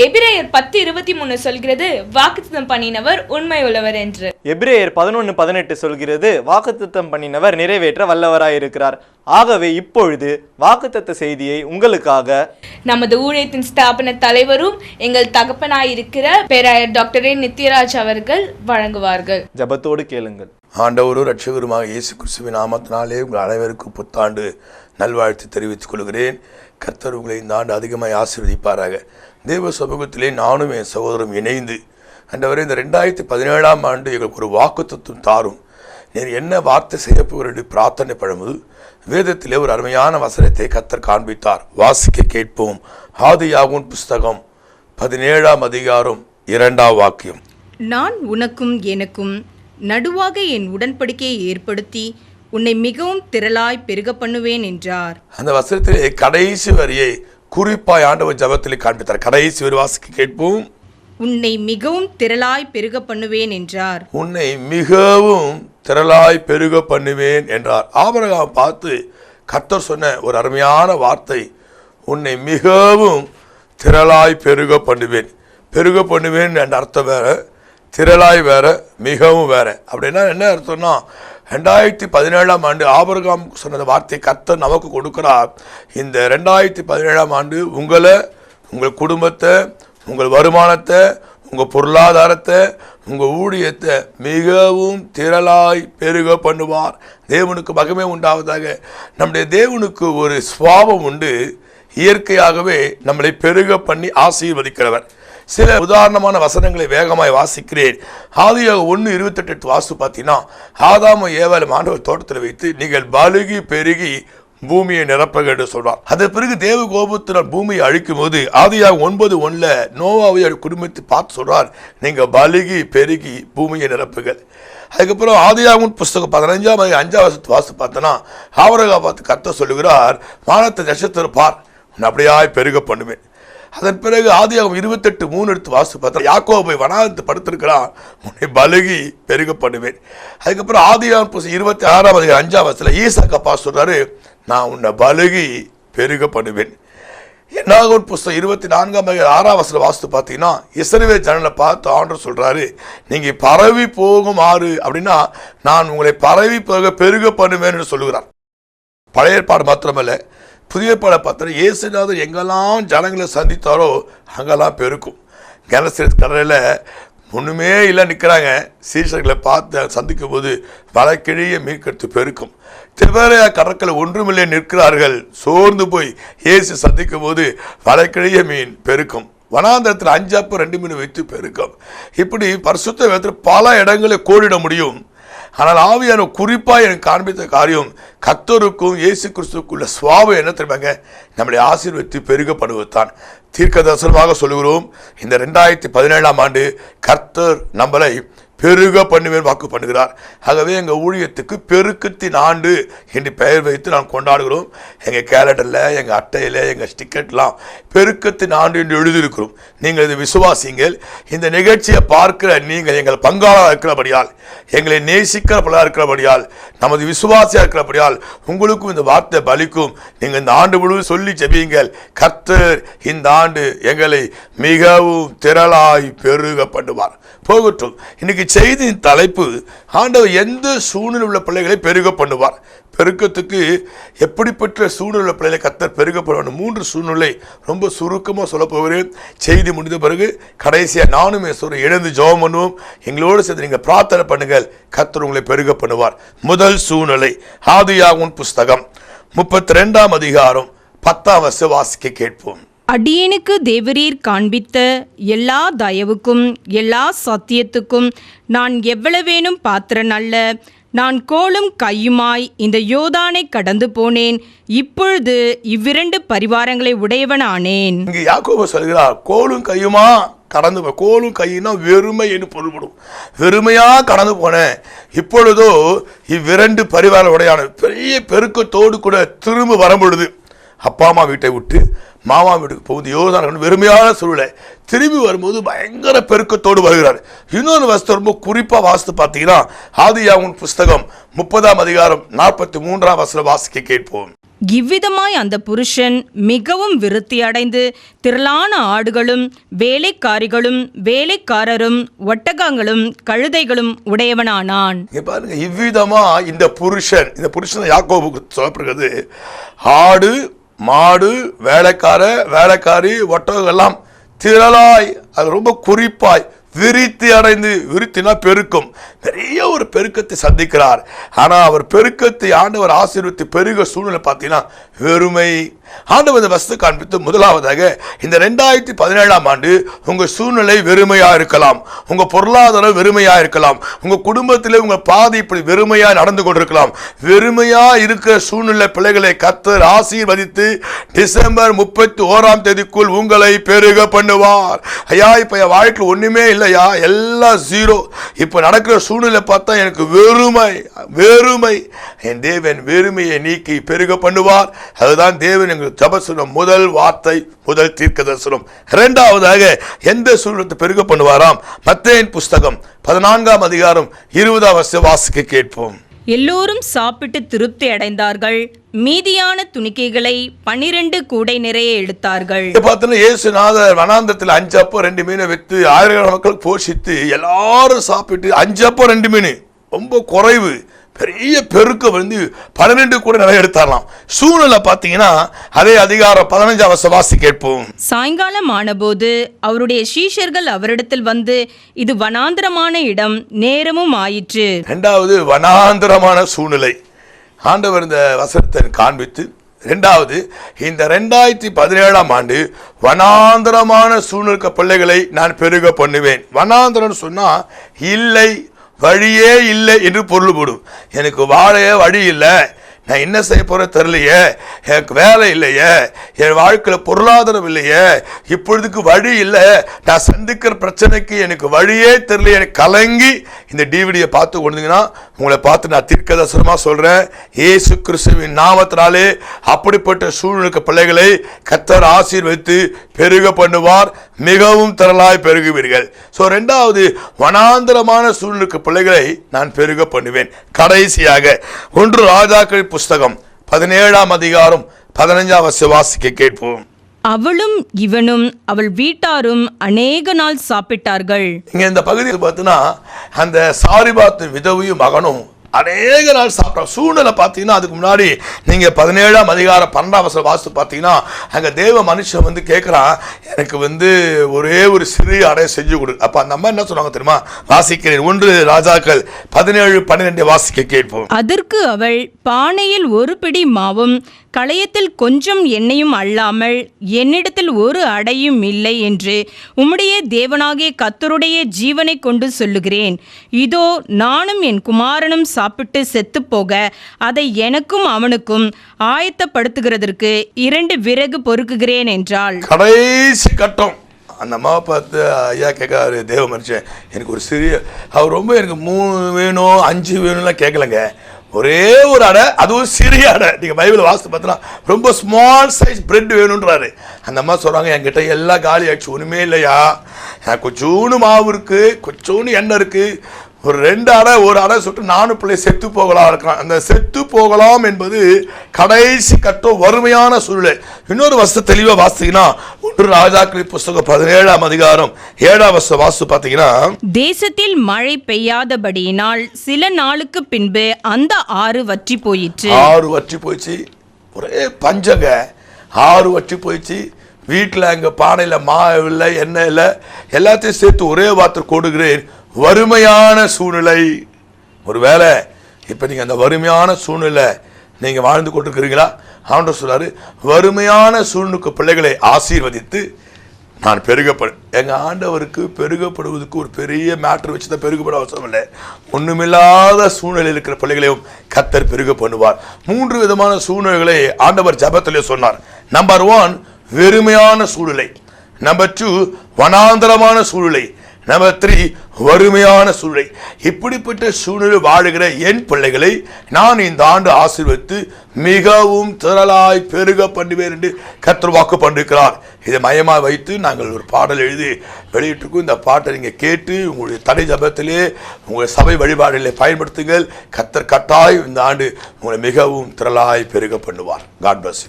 எபிரேயர் 10:23 சொல்கிறது வாக்குத்தத்தம் பண்ணினவர் உண்மை உள்ளவர் என்று. எபிரேயர் 11:18 சொல்கிறது வாக்குத்தத்தம் பண்ணினவர் நிறைவேற்ற வல்லவராயிருக்கிறார். ஆகவே இப்பொழுது வாக்குத்தத்த செய்தியை உங்களுக்காக நமது ஊழியத்தின் ஸ்தாபன தலைவரும் எங்கள் தகப்பனாயிருக்கிற பேராயர் டாக்டர் நித்யராஜ் அவர்கள் வழங்குவார்கள். ஜபத்தோடு கேளுங்கள். ஆண்டவரும் இரட்சகருமாக இயேசு கிறிஸ்துவின் நாமத்தினாலே உங்கள் அனைவருக்கும் புத்தாண்டு நல்வாழ்த்து தெரிவித்துக் கொள்கிறேன். கர்த்தர் உங்களை இந்த ஆண்டு அதிகமாக ஆசீர்வதிப்பாராக. தேவ சமூகத்திலே நானும் என் சகோதரம் இணைந்து ஆண்டவரே இந்த 2017ஆம் ஆண்டு எங்களுக்கு ஒரு வாக்குத்தத்தம் தாரும், நீர் என்ன வார்த்தை செய்ய போகிற பிரார்த்தனை பண்ணும்போது வேதத்திலே ஒரு அருமையான வசனத்தை கர்த்தர் காண்பித்தார். வாசிக்க கேட்போம். ஆதியாகமம் புஸ்தகம் 17ஆம் அதிகாரம் 2ஆம் வாக்கியம். நான் உனக்கும் எனக்கும் நடுவாக என் உடன்படிக்கையை ஏற்படுத்தி உன்னை மிகவும் திரளாய் பெருக பண்ணுவேன் என்றார். அந்த வசனத்திலே கடைசி வரியை குறிப்பாய் ஆண்டவர் ஜபத்திலே காண்பித்தார். கடைசி வரி வாசிக்க கேட்போம். உன்னை மிகவும் திரளாய் பெருக பண்ணுவேன் என்றார். உன்னை மிகவும் திரளாய் பெருக பண்ணுவேன் என்றார். ஆபிரகாம் பார்த்து கர்த்தர் சொன்ன ஒரு அருமையான வார்த்தை, உன்னை மிகவும் திரளாய் பெருக பண்ணுவேன். பெருக பண்ணுவேன் என்ற அர்த்தம் வேற, திரளாய் வேற, மிகவும் வேற. அப்படின்னா என்ன அர்த்தம்னா 2017ஆம் ஆண்டு ஆபிரகாம் சொன்ன வார்த்தை கர்த்தர் நமக்கு கொடுக்கிறார். இந்த 2017ஆம் ஆண்டு உங்களை, உங்கள் குடும்பத்தை, உங்கள் வருமானத்தை, உங்கள் பொருளாதாரத்தை, உங்கள் ஊழியத்தை மிகவும் திரளாய் பெருக பண்ணுவார். தேவனுக்கு மகிமை உண்டாவதாக. நம்முடைய தேவனுக்கு ஒரு சுபாவம் உண்டு, இயற்கையாகவே நம்மளை பெருக பண்ணி ஆசீர்வதிக்கிறவர். சில உதாரணமான வசனங்களை வேகமாய் வாசிக்கிறேன். ஆதியாகமம் 1:28 வாசு பார்த்தீங்கன்னா, ஆதாம ஏவாளும் ஆண்டவர் தோட்டத்தில் வைத்து நீங்கள் பலுகி பெருகி பூமியை நிரப்பக என்று சொல்றார். அதன் பிறகு தேவ கோபத்தினால் பூமியை அழிக்கும் போது ஆதியாகமம் 9:1 நோவாவை குடும்பத்தை பார்த்து சொல்றார், நீங்க பலுகி பெருகி பூமியை நிரப்புகள். அதுக்கப்புறம் ஆதியாகமம் புஸ்தகம் 15ஆம் 5ஆம் வாசு பார்த்தோன்னா ஆபிரகாமை பார்த்து கர்த்தர் சொல்லுகிறார், வானத்தை நட்சத்திரம் பார், உன்னை அப்படியாய் பெருக பண்ணுவேன். அதன் பிறகு ஆதியாகமம் 28:3 எடுத்து வாசி பார்த்தா யாக்கோபை வனாந்தரத்தில் படுத்திருக்கிறான், உன்னை பலுகி பெருக பண்ணுவேன். அதுக்கப்புறம் ஆதியாகமம் 26ஆம் 5ஆம் வசனத்துல ஈசாக்கப்பா சொல்றாரு, நான் உன்னை பலுகி பெருக பண்ணுவேன். என்னாகமம் புஸ்தகம் 24ஆம் 6ஆம் வசனம் வாசித்து பார்த்தீங்கன்னா இஸ்ரவேல் ஜனங்களை பார்த்து ஆண்டவர் சொல்றாரு, நீங்க பரவி போகும் ஆறு, அப்படின்னா நான் உங்களை பரவி போக பெருக பண்ணுவேன் சொல்லுகிறார். பழைய ஏற்பாடு மாத்திரமல்ல, புதிய ஏற்பாடை பார்த்தா இயேசுநாதர் எங்கெல்லாம் ஜனங்களை சந்தித்தாரோ அங்கெல்லாம் பெருக்கும். கனசரத் கடலில் ஒன்றுமே இல்லை நிற்கிறாங்க, சீசர்களை பார்த்து சந்திக்கும் போது வலைக்கிழிய மீன்கடுத்து பெருக்கும். திபேரியா கடற்கரை ஒன்றுமில்லை நிற்கிறார்கள், சோர்ந்து போய் இயேசு சந்திக்கும் போது வலைக்கிழிய மீன் பெருக்கும். வனாந்தரத்தில் 5 அப்பம் 2 மீன் வைத்து பெருக்கும். இப்படி பரிசுத்த வேதத்தில் பல இடங்களை கோடிட முடியும். ஆனால் ஆவியான குறிப்பாக எனக்கு காண்பித்த காரியம் கர்த்தருக்கும் இயேசு கிறிஸ்துவுக்குள்ள சுவாபம் என்ன தெரியுமாங்க, நம்மளை ஆசீர்வதித்து பெருகப்படுவதுதான். தீர்க்க தரிசனமாக சொல்லுகிறோம், இந்த 2017ஆம் ஆண்டு கர்த்தர் நம்மளை பெருக பண்ணுவேன் வாக்கு பண்ணுகிறார். ஆகவே எங்கள் ஊழியத்துக்கு பெருக்கத்தின் ஆண்டு என்று பெயர் வைத்து நான் கொண்டாடுகிறோம். எங்கள் கேலண்டரில், எங்கள் அட்டையில், எங்கள் ஸ்டிக்கெட்லாம் பெருக்கத்தின் ஆண்டு என்று எழுதியிருக்கிறோம். நீங்கள் இது விசுவாசிங்கள். இந்த நிகழ்ச்சியை பார்க்கிற நீங்கள் எங்கள் பங்காளராக இருக்கிறபடியால், எங்களை நேசிக்கிறபடியாக இருக்கிறபடியால், நமது விசுவாசியாக இருக்கிறபடியால் உங்களுக்கும் இந்த வார்த்தை பலிக்கும். நீங்கள் இந்த ஆண்டு முழுவதும் சொல்லி ஜெபியுங்கள், கர்த்தர் இந்த ஆண்டு எங்களை மிகவும் திரளாய் பெருக பண்ணுவார். போகட்டும். இன்னைக்கு செய்தியின் தலைப்பு, ஆண்டவர் எந்த சூழ்நிலை உள்ள பிள்ளைகளை பெருக பண்ணுவார். பெருக்கத்துக்கு எப்படிப்பட்ட சூழ்நிலை பிள்ளைகளை கர்த்தர் பெருக பண்ணுவார். 3 சூழ்நிலை ரொம்ப சுருக்கமாக சொல்ல போகிறேன். செய்தி முடிந்த பிறகு கடைசியாக நானும் இணைந்து ஜெபம் பண்ணுவோம். எங்களோடு சேர்ந்து நீங்கள் பிரார்த்தனை பண்ணுங்கள், கர்த்தர் உங்களை பெருக பண்ணுவார். முதல் சூழ்நிலை ஆதியாகமம் புஸ்தகம் 32ஆம் அதிகாரம் 10ஆம் வசனம் வாசிக்க கேட்போம். அடியேனுக்கு தேவரீர் காண்பித்த எல்லா தயவுக்கும் எல்லா சத்தியத்துக்கும் நான் எவ்வளவேனும் பாத்திரன் அல்ல. நான் கோலும் கையுமாய் இந்த யோர்தானை கடந்து போனேன், இப்பொழுது இவ்விரண்டு பரிவாரங்களை உடையவனானேன். இங்கே யாக்கோபு சொல்கிறார், கோலும் கையுமா கடந்து போ. கோலும் கையினா வெறுமை என்று பொருள்படும். வெறுமையா கடந்து போனேன், இப்பொழுதோ இவ்விரண்டு பரிவார உடையான. பெரிய பெருக்கத்தோடு கூட திரும்ப வரும்பொழுது அப்பா அம்மா வீட்டை விட்டு மாமா வீட்டுக்கு போகுது. யோர்தான் வெறுமையான சூழ்நிலை. திரும்பி வரும்போது பயங்கர பெருக்கத்தோடு வருகிறார். இன்னொரு வசத்தை ரொம்ப குறிப்பாக வாசித்து பார்த்தீங்கன்னா ஆதியாகமம் புஸ்தகம் 30ஆம் அதிகாரம் 43ஆம் வசனம் வாசிக்க கேட்போம். இவ்விதமாய் அந்த புருஷன் மிகவும் விருத்தியடைந்து திரளான ஆடுகளும் வேலைக்காரிகளும் வேலைக்காரரும் ஒட்டகங்களும் கழுதைகளும் உடையவனானான். பாருங்க, இவ்விதமா இந்த புருஷன் யாக்கோபுக்கு சொல்லப்படுகிறது. ஆடு மாடு வேலைக்காரி ஒட்டகம் எல்லாம் திரளாய், அது ரொம்ப குறிப்பாய் விருத்தி அடைந்து, விருத்தினா பெருக்கம், பெரிய ஒரு பெருக்கத்தை சந்திக்கிறார். ஆனா அவர் பெருக்கத்தை ஆண்டவர் ஆசீர்வதித்து பெருக சூழ்நிலை பார்த்தீங்கன்னா வெறுமை. ஆண்டவர் இந்த வஸ்து காண்பித்து முதலாவதாக இந்த 2017ஆம் ஆண்டு உங்க சூழ்நிலை வெறுமையா இருக்கலாம், உங்க பொருளாதாரம் வெறுமையா இருக்கலாம், உங்க குடும்பத்திலே உங்க பாதை இப்படி வெறுமையா நடந்து கொண்டிருக்கலாம். வெறுமையா இருக்கிற சூழ்நிலை பிள்ளைகளை கர்த்தர் ஆசீர்வதித்து டிசம்பர் 31ஆம் தேதிக்குள் உங்களை பெருக பண்ணுவார். ஐயா, இப்ப என் வாழ்க்கையில் ஒண்ணுமே இல்லையா, எல்லாம் ஜீரோ, இப்ப நடக்கிற சூழ்நிலை பார்த்தா எனக்கு வெறுமை. என் தேவன் வெறுமையை நீக்கி பெருக பண்ணுவார். அதுதான் தேவன் ஜபசுரம் முதல் வார்த்தை, முதல் தீர்க்க தரிசனம். இரண்டாவதாக எந்த சூழ்நிலை பெருக பண்ணுவாராம்? மத்தேயின் புஸ்தகம் 14ஆம் அதிகாரம் 20ஆம் வசனம் வாசிக்க கேட்போம். எல்லோரும் சாப்பிட்டு திருப்தி அடைந்தார்கள். மீதியான துணிக்கைகளை 12 கூடை நிறைய எடுத்தார்கள். பார்த்தீங்கன்னா இயேசுநாதர் வனாந்தரத்தில் 5 அப்பம் 2 மீனை வைத்து 1000 மக்கள் போஷித்து எல்லாரும் சாப்பிட்டு 5 அப்பம் 2 மீன் ரொம்ப குறைவு, பெரிய பெருக்க 12 கூட நிறைய எடுத்தாரலாம். சூழ்நிலை பார்த்தீங்கன்னா அதே அதிகாரம் 15ஆம் வசனம் வாசி கேட்போம். சாயங்காலம் ஆனபோது அவருடைய சீஷர்கள் அவரிடத்தில் வந்து, இது வனாந்தரமான இடம், நேரமும் ஆயிற்று. இரண்டாவது வனாந்தரமான சூழ்நிலை ஆண்டவர் இந்த வசனத்தை காண்பித்து, இரண்டாவது இந்த 2017ஆம் ஆண்டு வனாந்தரமான சூழ்நிலை பிள்ளைகளை நான் பெருக பண்ணுவேன். வனாந்தரம் சொன்னா இல்லை, வழியே இல்லை என்று பொருள்படும். எனக்கு வாழையே வழி இல்லை, நான் என்ன செய்ய போற தெரியலையே, எனக்கு வேலை இல்லையே, என் வாழ்க்கையில் பொருளாதாரம் இல்லையே, இப்பொழுதுக்கு வழி இல்லை, நான் சந்திக்கிற பிரச்சனைக்கு எனக்கு வழியே தெரியல, எனக்கு கலங்கி இந்த டிவிடியை பார்த்து கொண்டீங்கன்னா உங்களை பார்த்து நான் தீர்க்கதரிசனமாக சொல்றேன், இயேசு கிறிஸ்துவின் நாமத்தினாலே அப்படிப்பட்ட சூழ்நிலை பிள்ளைகளை கர்த்தர் ஆசீர்வதித்து பெருக பண்ணுவார், மிகவும் திரளாய் பெருகுவீர்கள். ஸோ ரெண்டாவது வனாந்தரமான சூழ்நிலை பிள்ளைகளை நான் பெருக பண்ணுவேன். கடைசியாக 1 ராஜாக்கள் புஸ்தகம் 17ஆம் அதிகாரம் 15ஆம் வசனம் வாசிக்க கேட்போம். அவளும் இவனும் அவள் வீட்டாரும் அநேக நாள் சாப்பிட்டார்கள். இங்க இந்த பகுதியில் பார்த்தீங்கன்னா அந்த சாரிபாத்து விதவையும் மகனும் அநேக நாள் சாப்பிட்டாங்க. சூழ்நிலை பார்த்தீங்கன்னா அதுக்கு முன்னாடி நீங்க 17ஆம் அதிகாரம் 12ஆம் வசனம் வாசித்து பார்த்தீங்கன்னா அங்க தேவ மனுஷன் வந்து கேட்கிறான், எனக்கு ஒரே ஒரு சிறிய அடை செஞ்சு கொடு. அப்ப அந்த அம்மா என்ன சொன்னாங்க தெரியுமா? வாசிக்கிறேன், 1 ராஜாக்கள் 17:12 வாசிக்க கேட்போம். அதற்கு அவள், பானையில் ஒரு பிடி மாவும் களையத்தில் கொஞ்சம் எண்ணெயும் அல்லாமல் என்னிடத்தில் ஒரு அடையும் இல்லை என்று உம்முடைய தேவனாகிய கர்த்தருடைய ஜீவனை கொண்டு சொல்லுகிறேன். இதோ நானும் என் குமாரனும் சாப்பிட்டு செத்து போக அதை எனக்கும் அவனுக்கும் ஆயத்தப்படுத்துகிறதற்கு 2 விறகு பொறுக்குகிறேன் என்றாள். கடைசி கட்டம் அந்த அம்மாவை பார்த்து ஐயா கேட்காரு தேவ மனுஷன், எனக்கு ஒரு சிறிய, அவர் ரொம்ப எனக்கு 3 வேணும் 5 வேணும்லாம் கேட்கலங்க, ஒரே ஒரு அடை, அதுவும் சிறிய அடை. நீங்க பைபிள் வாசித்து பார்த்தீங்கன்னா ரொம்ப ஸ்மால் சைஸ் பிரெட் வேணும்ன்றாரு. அந்த அம்மா சொல்றாங்க, என்கிட்ட எல்லாம் காலி ஆயிடுச்சு, ஒண்ணுமே இல்லையா, எனக்கு கொஞ்சோண்டு மாவு இருக்கு, கொஞ்சோண்டு எண்ணெய் இருக்கு, ஒரு 2 அடை ஒரு அடை சுட்டு 4 பிள்ளை செத்து போகலாம் இருக்கலாம். அந்த செத்து போகலாம் என்பது கடைசி கட்டம், வறுமையான சூழ்நிலை. இன்னொரு வசனம் தெளிவா வாசித்தீங்கன்னா 1 ராஜாக்கள் புஸ்தகம் 17ஆம் அதிகாரம் 7ஆம் வசனம் வாசித்து பார்த்தீங்கன்னா, தேசத்தில் மழை பெய்யாதபடியினால் சில நாளுக்கு பின்பு அந்த ஆறு வற்றி போயிற்று. ஆறு வற்றி போயிடுச்சு, ஒரே பஞ்சங்க, ஆறு வற்றி போயிடுச்சு. வீட்டில் அங்கே பானையில் மாவு இல்லை, எண்ணெய் இல்லை, எல்லாத்தையும் சேர்த்து ஒரே வார்த்தை கொடுக்கிறேன், வறுமையான சூழ்நிலை. ஒருவேளை இப்போ நீங்கள் அந்த வறுமையான சூழ்நிலை நீங்கள் வாழ்ந்து கொண்டிருக்கிறீங்களா? ஆண்டவர் சொல்றாரு, வறுமையான சூழ்நிலைக்கு பிள்ளைகளை ஆசீர்வதித்து நான் பெருகப்படும். எங்கள் ஆண்டவருக்கு பெருகப்படுவதற்கு ஒரு பெரிய மேட்ரு வச்சு தான் பெருகப்பட அவசரம் இல்லை. ஒன்றுமில்லாத சூழ்நிலையில் இருக்கிற பிள்ளைகளையும் கர்த்தர் பெருக பண்ணுவார். 3 விதமான சூழ்நிலைகளை ஆண்டவர் ஜெபத்திலே சொன்னார். நம்பர் 1 வெறுமையான சூழ்நிலை, நம்பர் 2 வனாந்தரமான சூழ்நிலை, நம்பர் 3, வறுமையான சூழ்நிலை. இப்படிப்பட்ட சூழ்நிலை வாழுகிற என் பிள்ளைகளை நான் இந்த ஆண்டு ஆசீர்வதித்து மிகவும் திரளாய் பெருக பண்ணுவேன் என்று கர்த்தர் வாக்கு பண்ணிருக்கிறார். இதை மையமாக வைத்து நாங்கள் ஒரு பாடல் எழுதி வெளியிட்டிருக்கோம். இந்த பாட்டை நீங்கள் கேட்டு உங்களுடைய தடை ஜபத்திலே உங்களுடைய சபை வழிபாடுகளை பயன்படுத்துங்கள். கர்த்தர் கட்டாய் இந்த ஆண்டு உங்களை மிகவும் திரளாய் பெருக பண்ணுவார். God plus.